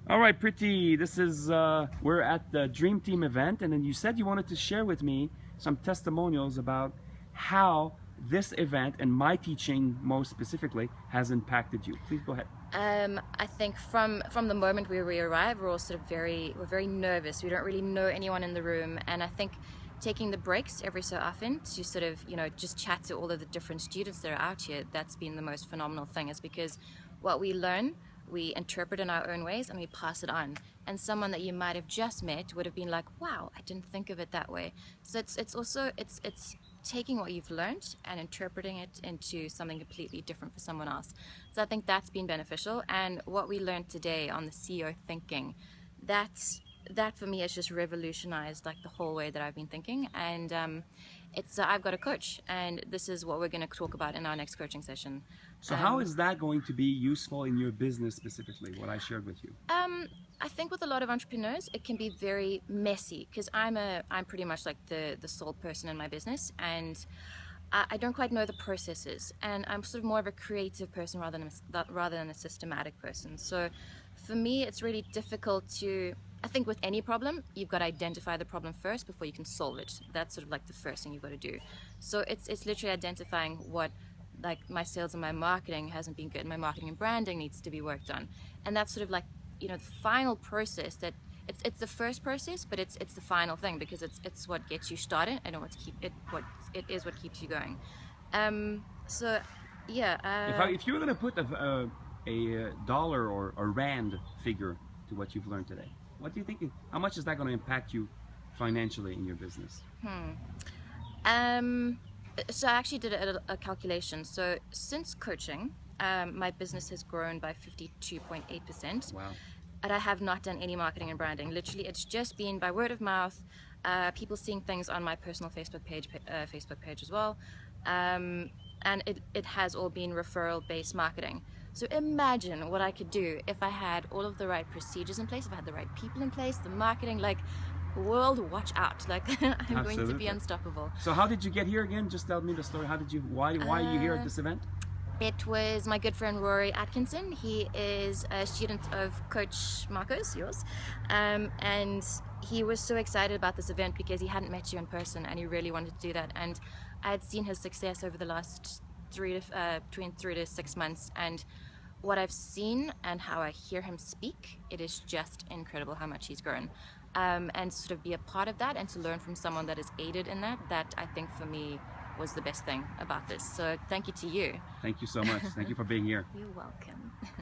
All right, Pretty, this is, we're at the Dream Team event, and then you said you wanted to share with me some testimonials about how this event and my teaching most specifically has impacted you. Please go ahead. I think from the moment where we arrive, we're all sort of we're very nervous. We don't really know anyone in the room, and I think taking the breaks every so often to sort of, just chat to all of the different students that are out here, that's been the most phenomenal thing, is because what we learn, we interpret in our own ways and we pass it on. And someone that you might have just met would have been like, wow, I didn't think of it that way. So it's also taking what you've learned and interpreting it into something completely different for someone else. So I think that's been beneficial. And what we learned today on the CEO thinking, that for me has just revolutionized like the whole way that I've been thinking. And I've got a coach, and this is what we're going to talk about in our next coaching session. So how is that going to be useful in your business specifically, what I shared with you? I think with a lot of entrepreneurs, it can be very messy, because I'm pretty much like the sole person in my business, and I don't quite know the processes, and I'm sort of more of a creative person rather than a systematic person. So for me, it's really difficult to, I think with any problem, you've got to identify the problem first before you can solve it. That's sort of like the first thing you've got to do. So it's literally identifying what, like, my sales and my marketing hasn't been good, my marketing and branding needs to be worked on. And that's sort of like, the final process, that it's the first process, but it's the final thing, because it's what gets you started, and it is what keeps you going. So yeah. If you were going to put a dollar or a rand figure to what you've learned today, what do you think? How much is that going to impact you financially in your business? So I actually did a calculation. So since coaching, my business has grown by 52.8%. Wow. And I have not done any marketing and branding. Literally, it's just been by word of mouth, people seeing things on my personal Facebook page as well. And it has all been referral-based marketing. So imagine what I could do if I had all of the right procedures in place, if I had the right people in place, the marketing, like, world, watch out. Like, I'm going to be unstoppable. So how did you get here again? Just tell me the story. Why are you here at this event? It was my good friend Rory Atkinson. He is a student of Coach Marcos, yours, and he was so excited about this event because he hadn't met you in person, and he really wanted to do that. And I had seen his success over the last between 3 to 6 months, and what I've seen and how I hear him speak, it is just incredible how much he's grown. And sort of be a part of that, and to learn from someone that is aided in that I think for me was the best thing about this. So thank you to you. Thank you so much. Thank you for being here. You're welcome.